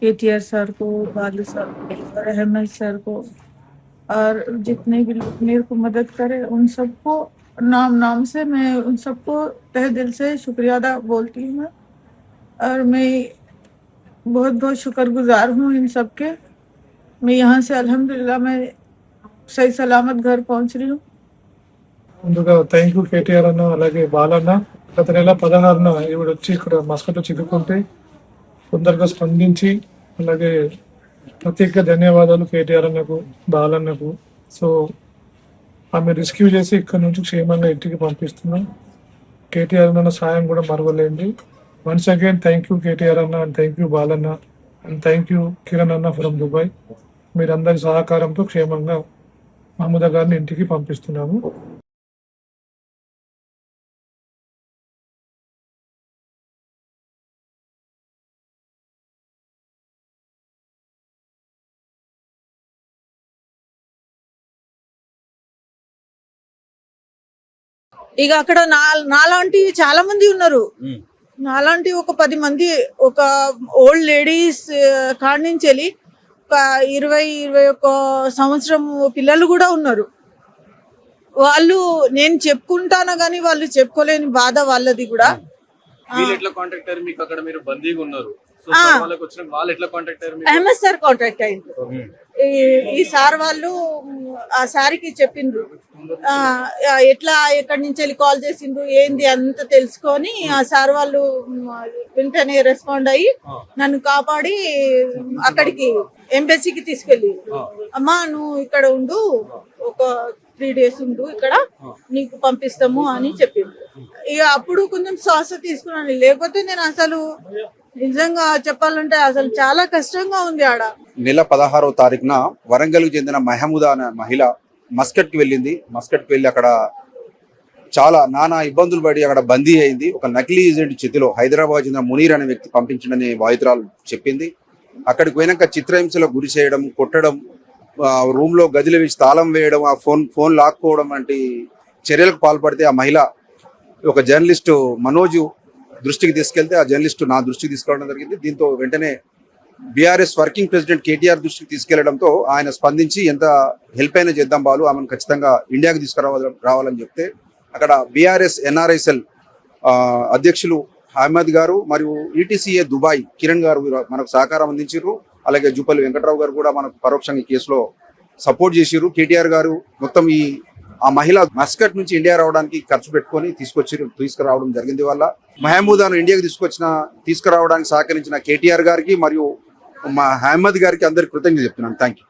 KTR sir को, बालू sir को और अहमद सर को और जितने भी लोग मेरे को मदद करे उन सबको नाम नाम से मैं उन सबको तहे दिल से शुक्रिया अदा बोलती हूँ। और मैं बहुत बहुत शुक्रगुजार हूँ इन सबके। मैं यहाँ से अल्हम्दुलिल्लाह मैं सही सलामत घर पहुँच रही हूँ। ముందుగా థ్యాంక్ యూ కేటీఆర్ అన్న, అలాగే బాలన్న. గత నెల 16న ఈవిడ వచ్చి ఇక్కడ మస్కట్లో చిక్కుకుంటే తొందరగా స్పందించి, అలాగే ప్రత్యేక ధన్యవాదాలు కేటీఆర్ అన్నకు, బాలన్నకు. సో ఆమె రెస్క్యూ చేసి ఇక్కడ నుంచి క్షేమంగా ఇంటికి పంపిస్తున్నాం. కేటీఆర్ అన్న సాయం కూడా మరవలేండి. Once again thank you KTR అన్న, అండ్ థ్యాంక్ యూ బాలన్న, అండ్ థ్యాంక్ యూ కిరణ్ అన్న ఫ్రమ్ దుబాయ్. మీరందరి సహకారంతో క్షేమంగా మహమూదా గారిని ఇంటికి పంపిస్తున్నాము. ఇక అక్కడ నాలాంటి చాలా మంది ఉన్నారు. నాలాంటి ఒక 10 మంది, ఒక ఓల్డ్ లేడీస్ కాడి నుంచి వెళ్ళి ఒక 20-21 సంవత్సరం పిల్లలు కూడా ఉన్నారు. వాళ్ళు నేను చెప్పుకుంటాను కానీ వాళ్ళు చెప్పుకోలేని బాధ వాళ్ళది కూడా. అహ్మద్ సార్ కాంటాక్ట్ అయింది. ఈ సార్ వాళ్ళు ఆ సార్కి చెప్పిండ్రు, ఎట్లా ఎక్కడి నుంచి వెళ్ళి కాల్ చేసిండ్రు ఏంది అంత తెలుసుకొని ఆ సార్ వాళ్ళు వెంటనే రెస్పాండ్ అయ్యి నన్ను కాపాడి అక్కడికి ఎంబసీకి తీసుకెళ్ళి, అమ్మా నువ్వు ఇక్కడ ఉండు, ఒక 3 days ఉండు, ఇక్కడ నీకు పంపిస్తాము అని చెప్పిండు. ఇక అప్పుడు కొంచెం శ్వాస తీసుకున్నాను. లేకపోతే నేను అసలు నిజంగా చెప్పాలంటే అసలు చాలా కష్టంగా ఉంది. ఆడ నెల 16వ తారీఖున వరంగల్ కు చెందిన మహమూదా అనే మహిళ మస్కట్ కి వెళ్ళింది. మస్కట్ కి వెళ్ళి అక్కడ చాలా నానా ఇబ్బందులు పడి అక్కడ బందీ అయింది. ఒక నకిలీ ఏజెంట్ చేతిలో హైదరాబాద్ చెందిన మునీర్ అనే వ్యక్తి పంపించడని బాధితురాలు చెప్పింది. అక్కడికి పోయినాక చిత్రహింసలకు గురి చేయడం, కొట్టడం, రూమ్ లో గదిలో వేసి తాళం వేయడం, ఆ ఫోన్ లాక్కోవడం వంటి చర్యలకు పాల్పడితే ఆ మహిళ ఒక జర్నలిస్టు మనోజ్ దృష్టికి తీసుకెళ్తే ఆ జర్నలిస్టు నా దృష్టికి తీసుకురావడం జరిగింది. దీంతో వెంటనే బీఆర్ఎస్ వర్కింగ్ ప్రెసిడెంట్ కేటీఆర్ దృష్టికి తీసుకెళ్లడంతో ఆయన స్పందించి ఎంత హెల్ప్ అయినా చేద్దాం బాలు, ఆమెను ఖచ్చితంగా ఇండియాకి తీసుకురావాలని చెప్తే అక్కడ బీఆర్ఎస్ ఎన్ఆర్ఐసెల్ అధ్యక్షులు అహ్మద్ గారు మరియు ఈటీసీఏ దుబాయ్ కిరణ్ గారు మనకు సహకారం అందించారు. అలాగే జూపల్లి వెంకట్రావు గారు కూడా మనకు పరోక్షంగా ఈ కేసులో సపోర్ట్ చేసిరు. కేటీఆర్ గారు మొత్తం ఆ మహిళ మస్కట్ నుంచి ఇండియా రావడానికి ఖర్చు పెట్టుకొని తీసుకురావడం జరిగింది. వల్ల మహమూదాను ఇండియాకి తీసుకురావడానికి సహకరించిన కేటీఆర్ గారికి మరియు అహ్మద్ గారికి అందరికి కృతజ్ఞతలు చెప్తున్నాను. Thank you.